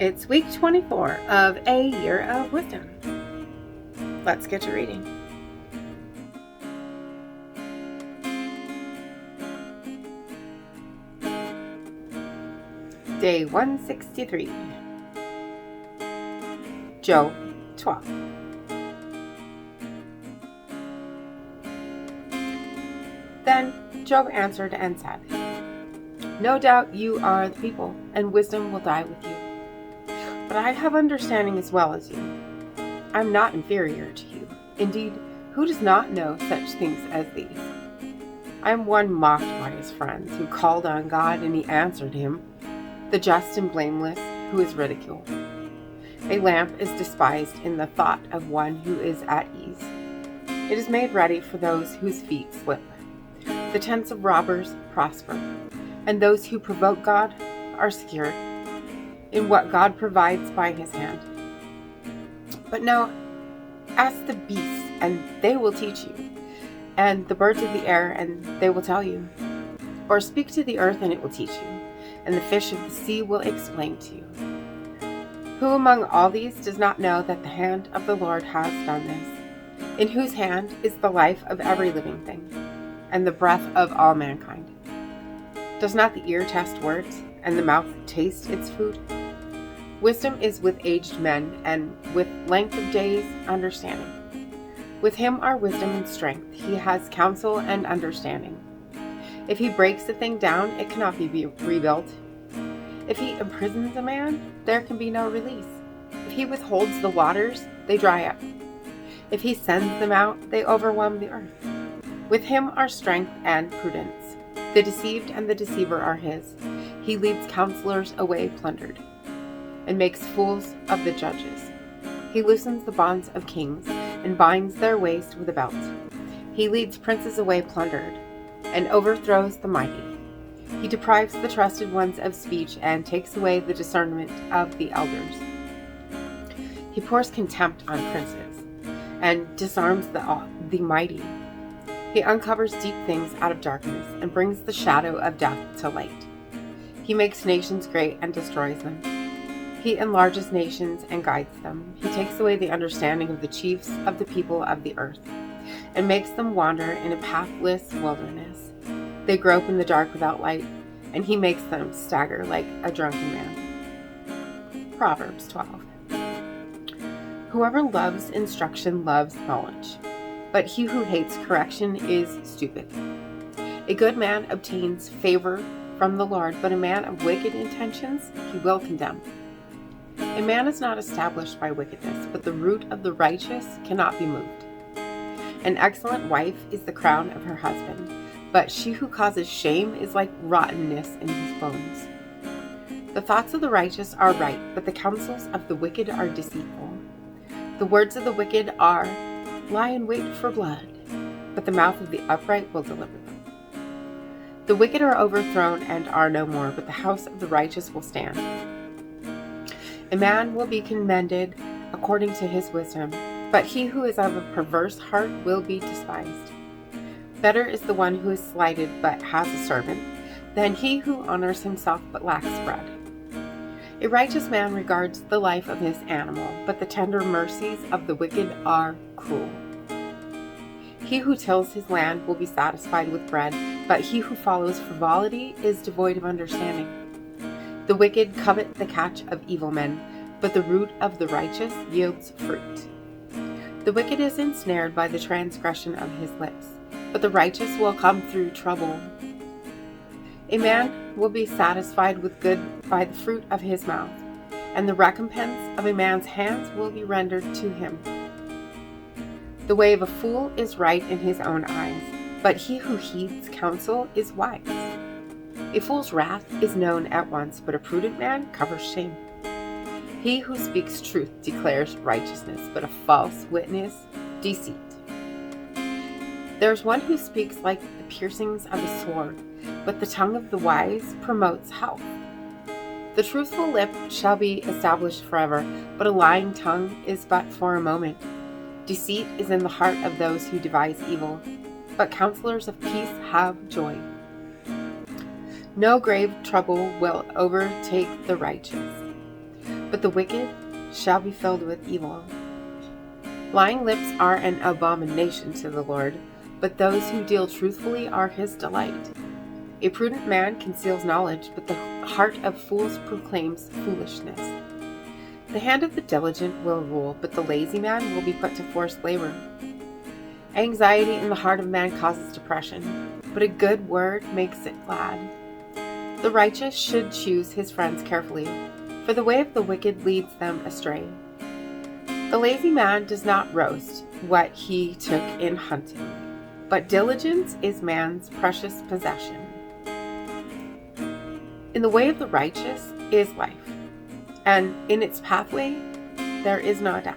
It's week 24 of A Year of Wisdom. Let's get to reading. Day 163. Job 12. Then Job answered and said, "No doubt you are the people, and wisdom will die with you. But I have understanding as well as you. I am not inferior to you. Indeed, who does not know such things as these? I am one mocked by his friends, who called on God, and he answered him, the just and blameless, who is ridiculed. A lamp is despised in the thought of one who is at ease. It is made ready for those whose feet slip. The tents of robbers prosper, and those who provoke God are secured in what God provides by his hand. But now, ask the beasts, and they will teach you, and the birds of the air, and they will tell you. Or speak to the earth, and it will teach you, and the fish of the sea will explain to you. Who among all these does not know that the hand of the Lord has done this, in whose hand is the life of every living thing, and the breath of all mankind? Does not the ear test words, and the mouth taste its food? Wisdom is with aged men, and with length of days understanding. With him are wisdom and strength. He has counsel and understanding. If he breaks a thing down, it cannot be rebuilt. If he imprisons a man, there can be no release. If he withholds the waters, they dry up. If he sends them out, they overwhelm the earth. With him are strength and prudence. The deceived and the deceiver are his. He leads counselors away plundered, and makes fools of the judges. He loosens the bonds of kings, and binds their waist with a belt. He leads princes away plundered, and overthrows the mighty. He deprives the trusted ones of speech, and takes away the discernment of the elders. He pours contempt on princes, and disarms the mighty. He uncovers deep things out of darkness, and brings the shadow of death to light. He makes nations great and destroys them. He enlarges nations and guides them. He takes away the understanding of the chiefs of the people of the earth, and makes them wander in a pathless wilderness. They grope in the dark without light, and he makes them stagger like a drunken man. Proverbs 12. Whoever loves instruction loves knowledge, but he who hates correction is stupid. A good man obtains favor from the Lord, but a man of wicked intentions he will condemn. A man is not established by wickedness, but the root of the righteous cannot be moved. An excellent wife is the crown of her husband, but she who causes shame is like rottenness in his bones. The thoughts of the righteous are right, but the counsels of the wicked are deceitful. The words of the wicked are, "Lie in wait for blood," but the mouth of the upright will deliver them. The wicked are overthrown and are no more, but the house of the righteous will stand. A man will be commended according to his wisdom, but he who is of a perverse heart will be despised. Better is the one who is slighted but has a servant, than he who honors himself but lacks bread. A righteous man regards the life of his animal, but the tender mercies of the wicked are cruel. He who tills his land will be satisfied with bread, but he who follows frivolity is devoid of understanding. The wicked covet the catch of evil men, but the root of the righteous yields fruit. The wicked is ensnared by the transgression of his lips, but the righteous will come through trouble. A man will be satisfied with good by the fruit of his mouth, and the recompense of a man's hands will be rendered to him. The way of a fool is right in his own eyes, but he who heeds counsel is wise. A fool's wrath is known at once, but a prudent man covers shame. He who speaks truth declares righteousness, but a false witness, deceit. There is one who speaks like the piercings of a sword, but the tongue of the wise promotes health. The truthful lip shall be established forever, but a lying tongue is but for a moment. Deceit is in the heart of those who devise evil, but counselors of peace have joy. No grave trouble will overtake the righteous, but the wicked shall be filled with evil. Lying lips are an abomination to the Lord, but those who deal truthfully are his delight. A prudent man conceals knowledge, but the heart of fools proclaims foolishness. The hand of the diligent will rule, but the lazy man will be put to forced labor. Anxiety in the heart of man causes depression, but a good word makes it glad. The righteous should choose his friends carefully, for the way of the wicked leads them astray. The lazy man does not roast what he took in hunting, but diligence is man's precious possession. In the way of the righteous is life, and in its pathway there is no death.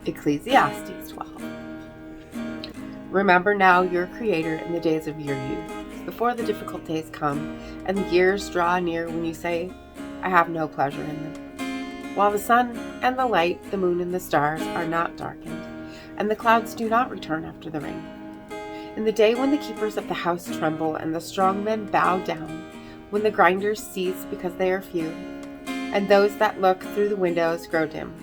Ecclesiastes 12. Remember now your Creator in the days of your youth, before the difficult days come, and the years draw near when you say, I have no pleasure in them. While the sun and the light, the moon and the stars are not darkened, and the clouds do not return after the rain. In the day when the keepers of the house tremble, and the strong men bow down, when the grinders cease because they are few, and those that look through the windows grow dim.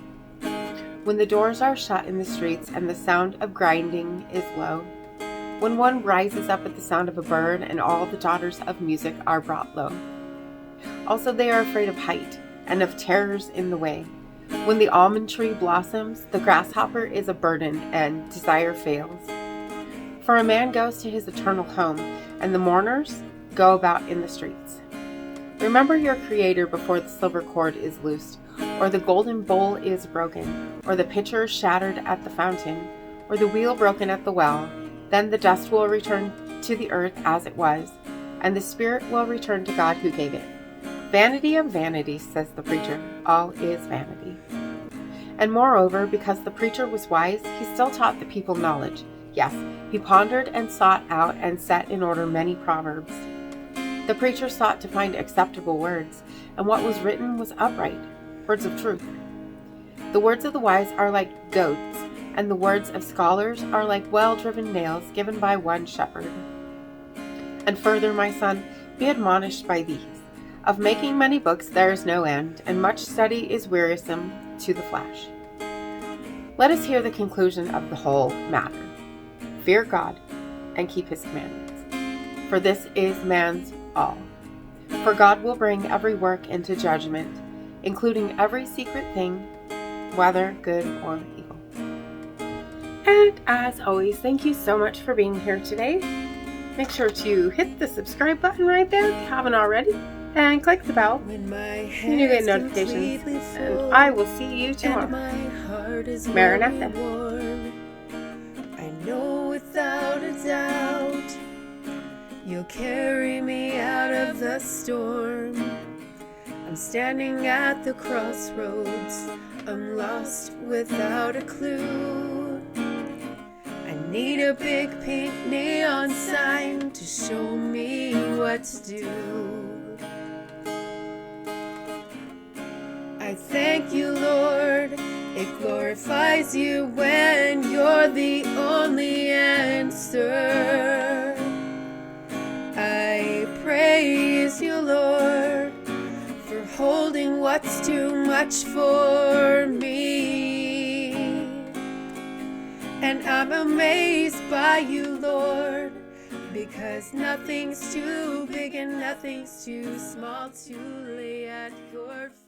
When the doors are shut in the streets, and the sound of grinding is low. When one rises up at the sound of a bird, and all the daughters of music are brought low. Also they are afraid of height, and of terrors in the way. When the almond tree blossoms, the grasshopper is a burden, and desire fails. For a man goes to his eternal home, and the mourners go about in the streets. Remember your Creator before the silver cord is loosed, or the golden bowl is broken, or the pitcher shattered at the fountain, or the wheel broken at the well. Then the dust will return to the earth as it was, and the spirit will return to God who gave it. Vanity of vanities, says the preacher, all is vanity. And moreover, because the preacher was wise, he still taught the people knowledge. Yes, he pondered and sought out and set in order many proverbs. The preacher sought to find acceptable words, and what was written was upright, words of truth. The words of the wise are like goats, and the words of scholars are like well-driven nails given by one shepherd. And further, my son, be admonished by these. Of making many books there is no end, and much study is wearisome to the flesh. Let us hear the conclusion of the whole matter. Fear God, and keep his commandments, for this is man's all. For God will bring every work into judgment, including every secret thing, whether good or evil. And as always, thank you so much for being here today. Make sure to hit the subscribe button right there if you haven't already, and click the bell and you get notifications. And I will see you tomorrow. Maranatha. I know without a doubt you'll carry me out of the storm. I'm standing at the crossroads. I'm lost without a clue. I need a big pink neon sign to show me what to do. I thank you, Lord. It glorifies you when you're the only answer. I praise you, Lord, for holding what's too much for me. And I'm amazed by you, Lord, because nothing's too big and nothing's too small to lay at your feet.